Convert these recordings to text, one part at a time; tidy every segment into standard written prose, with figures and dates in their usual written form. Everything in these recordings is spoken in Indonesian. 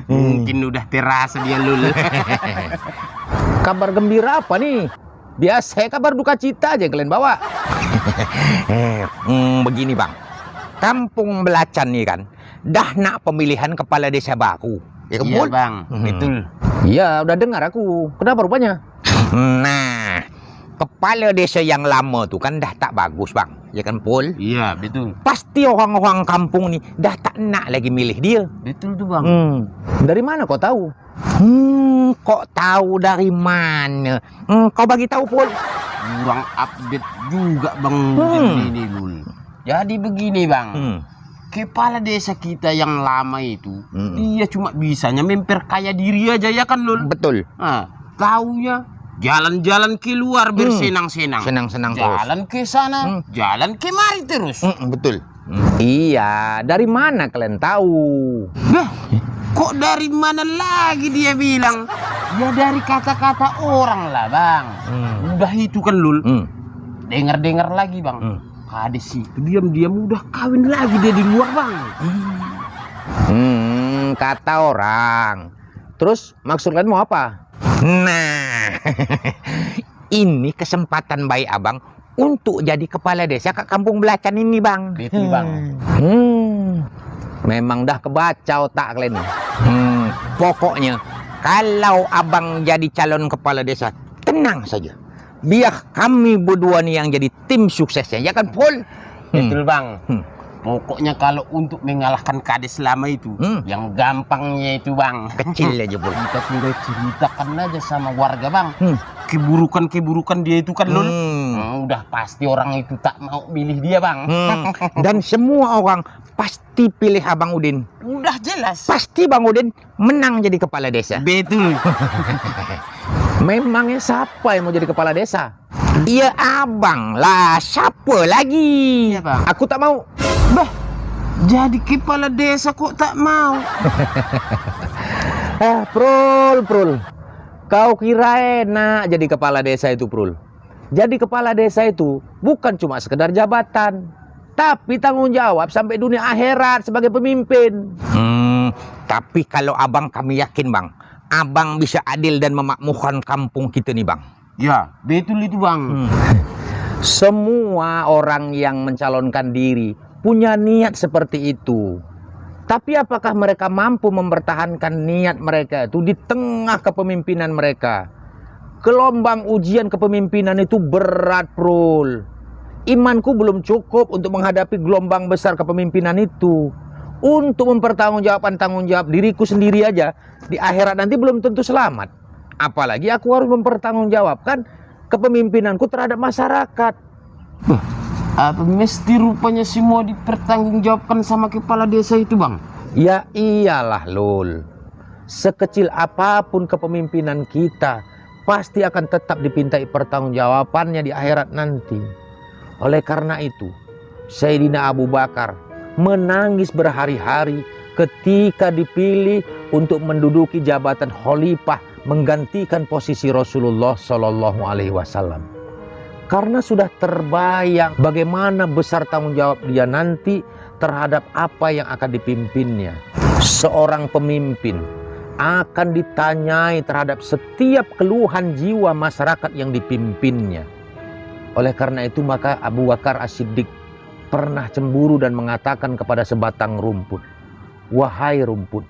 Mungkin udah terasa dia lul. Kabar gembira apa nih? Biasa kabar duka cita aja yang kalian bawa. Begini bang, Kampung Belacan nih kan dah nak pemilihan kepala desa baru. Ya Iya Pul? bang, betul. Iya, udah dengar aku. Kenapa rupanya? Nah, kepala desa yang lama tuh kan dah tak bagus bang, ya kan Pul? Iya betul. Pasti orang-orang kampung nih dah tak nak lagi milih dia. Betul tuh bang. Dari mana kau tahu? Kok tahu dari mana? Kau bagi tahu Pul? Kurang update juga bang ini lul. Jadi begini bang. Kepala desa kita yang lama itu, dia cuma bisanya memperkaya diri aja ya kan lul. Betul. Nah, taunya jalan-jalan keluar bersenang-senang. Senang-senang terus. Jalan ke sana, jalan kemari terus. Betul. Iya, dari mana kalian tahu? Bah, kok dari mana lagi dia bilang? Ya dari kata-kata orang lah bang. Udah itu kan lul. Dengar-dengar lagi bang. Kades itu diam-diam udah kawin lagi dia di luar bang. Kata orang. Terus maksud kalian mau apa? Nah, ini kesempatan baik abang untuk jadi kepala desa ke Kampung Belacan ini bang. Betul bang. Memang dah kebaca otak kalian nih. Pokoknya kalau abang jadi calon kepala desa, tenang saja. Biar kami berdua nih yang jadi tim suksesnya, ya kan Pul? Betul bang. Pokoknya kalau untuk mengalahkan kades lama itu, yang gampangnya itu bang, Kecil aja Pul. kita tinggal ceritakan aja sama warga bang. Keburukan-keburukan dia itu kan lul. Udah pasti orang itu tak mau milih dia bang. Dan semua orang pasti pilih Abang Udin. Udah jelas. Pasti Bang Udin menang jadi kepala desa. Betul. Memangnya siapa yang mau jadi kepala desa? Iya abang lah, siapa lagi? Iya bang. Aku tak mau. Bah, jadi kepala desa kok tak mau? Prul. Kau kira enak jadi kepala desa itu, Prul? Jadi kepala desa itu bukan cuma sekedar jabatan, tapi tanggung jawab sampai dunia akhirat sebagai pemimpin. Tapi kalau abang kami yakin bang, abang bisa adil dan memakmurkan kampung kita nih bang. Ya, betul itu bang. Semua orang yang mencalonkan diri punya niat seperti itu. Tapi apakah mereka mampu mempertahankan niat mereka itu di tengah kepemimpinan mereka? Gelombang ujian kepemimpinan itu berat, Prul. Imanku belum cukup untuk menghadapi gelombang besar kepemimpinan itu. Untuk mempertanggungjawabkan tanggung jawab diriku sendiri aja, di akhirat nanti belum tentu selamat. Apalagi aku harus mempertanggungjawabkan kepemimpinanku terhadap masyarakat. Apa mesti rupanya semua dipertanggungjawabkan sama kepala desa itu bang? Ya iyalah Lul. Sekecil apapun kepemimpinan kita, pasti akan tetap dipintai pertanggungjawabannya di akhirat nanti. Oleh karena itu, Sayyidina Abu Bakar menangis berhari-hari ketika dipilih untuk menduduki jabatan khalifah menggantikan posisi Rasulullah Shallallahu Alaihi Wasallam. Karena sudah terbayang bagaimana besar tanggung jawab dia nanti terhadap apa yang akan dipimpinnya. Seorang pemimpin akan ditanyai terhadap setiap keluhan jiwa masyarakat yang dipimpinnya. Oleh karena itu maka Abu Bakar As-Siddiq pernah cemburu dan mengatakan kepada sebatang rumput, "Wahai rumput,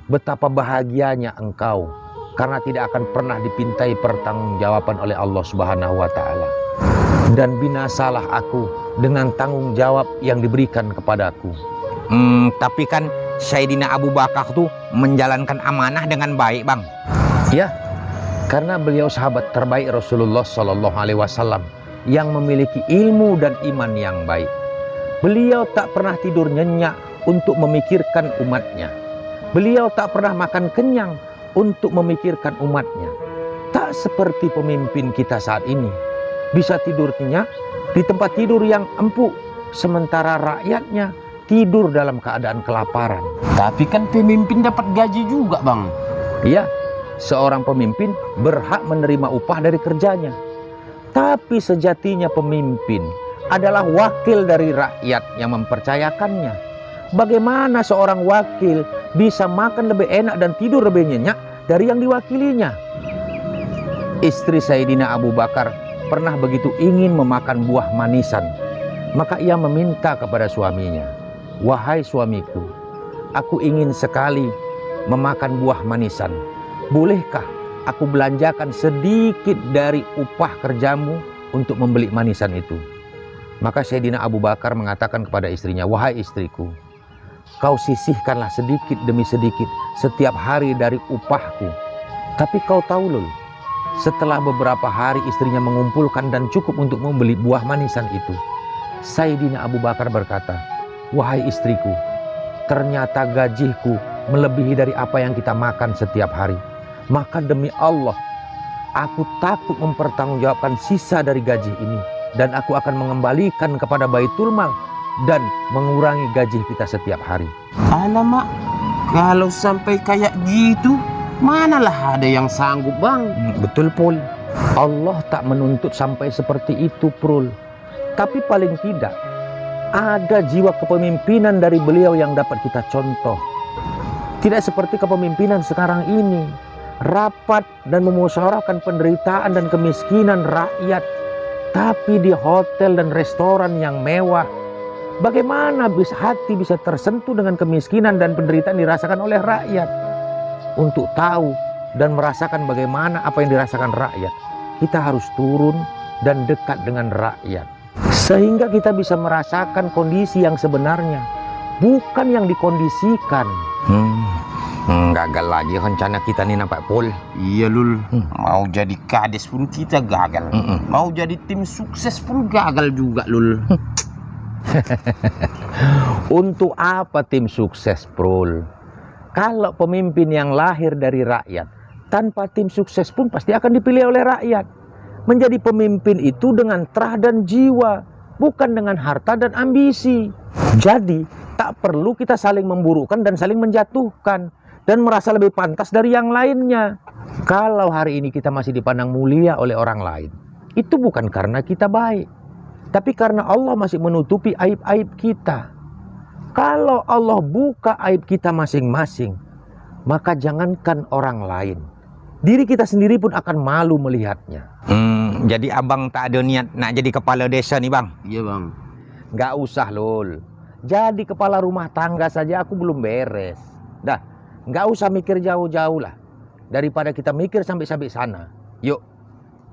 betapa bahagianya engkau karena tidak akan pernah dipintai pertanggungjawaban oleh Allah Subhanahu wa taala. Dan binasalah aku dengan tanggung jawab yang diberikan kepadaku." Tapi kan Sayyidina Abu Bakar tuh menjalankan amanah dengan baik bang. Ya, karena beliau sahabat terbaik Rasulullah Shallallahu Alaihi Wasallam yang memiliki ilmu dan iman yang baik. Beliau tak pernah tidur nyenyak untuk memikirkan umatnya. Beliau tak pernah makan kenyang untuk memikirkan umatnya. Tak seperti pemimpin kita saat ini, bisa tidur nyenyak di tempat tidur yang empuk, sementara rakyatnya tidur dalam keadaan kelaparan. Tapi kan pemimpin dapat gaji juga bang. Iya, seorang pemimpin berhak menerima upah dari kerjanya. Tapi sejatinya pemimpin adalah wakil dari rakyat yang mempercayakannya. Bagaimana seorang wakil bisa makan lebih enak dan tidur lebih nyenyak dari yang diwakilinya? Istri Sayyidina Abu Bakar pernah begitu ingin memakan buah manisan. Maka ia meminta kepada suaminya, "Wahai suamiku, aku ingin sekali memakan buah manisan. Bolehkah aku belanjakan sedikit dari upah kerjamu untuk membeli manisan itu?" Maka Sayyidina Abu Bakar mengatakan kepada istrinya, "Wahai istriku, kau sisihkanlah sedikit demi sedikit setiap hari dari upahku. Tapi kau tahu loh, setelah beberapa hari istrinya mengumpulkan dan cukup untuk membeli buah manisan itu, Sayyidina Abu Bakar berkata, 'Wahai istriku, ternyata gajiku melebihi dari apa yang kita makan setiap hari. Maka demi Allah, aku takut mempertanggungjawabkan sisa dari gaji ini, dan aku akan mengembalikan kepada Baitul Mal dan mengurangi gaji kita setiap hari.'" Alamak, kalau sampai kayak gitu, manalah ada yang sanggup, Bang. Betul, Pul. Allah tak menuntut sampai seperti itu, Prul. Tapi paling tidak ada jiwa kepemimpinan dari beliau yang dapat kita contoh. Tidak seperti kepemimpinan sekarang ini, rapat dan memusyawarahkan penderitaan dan kemiskinan rakyat, tapi di hotel dan restoran yang mewah. Bagaimana hati bisa tersentuh dengan kemiskinan dan penderitaan dirasakan oleh rakyat? Untuk tahu dan merasakan bagaimana apa yang dirasakan rakyat, kita harus turun dan dekat dengan rakyat, sehingga kita bisa merasakan kondisi yang sebenarnya, bukan yang dikondisikan. Gagal lagi rencana kita nih nampak, Pul. Iya, Lul. Mau jadi kades pun kita gagal. Mau jadi tim sukses pun gagal juga, Lul. Untuk apa tim sukses, Prul? Kalau pemimpin yang lahir dari rakyat, tanpa tim sukses pun pasti akan dipilih oleh rakyat. Menjadi pemimpin itu dengan terah dan jiwa, bukan dengan harta dan ambisi. Jadi, tak perlu kita saling memburukan dan saling menjatuhkan dan merasa lebih pantas dari yang lainnya. Kalau hari ini kita masih dipandang mulia oleh orang lain, itu bukan karena kita baik, tapi karena Allah masih menutupi aib-aib kita. Kalau Allah buka aib kita masing-masing, maka jangankan orang lain, diri kita sendiri pun akan malu melihatnya. Jadi abang tak ada niat nak jadi kepala desa nih, Bang? Iya, Bang. Gak usah, Lul. Jadi kepala rumah tangga saja aku belum beres. Dah, gak usah mikir jauh-jauh lah. Daripada kita mikir sampai sana, yuk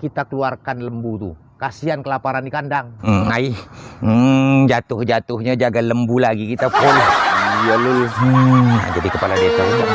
kita keluarkan lembu tuh. Kasihan kelaparan di kandang. Jatuh-jatuhnya jaga lembu lagi kita, Pul. Iya, Lul. Jadi kepala desa udah.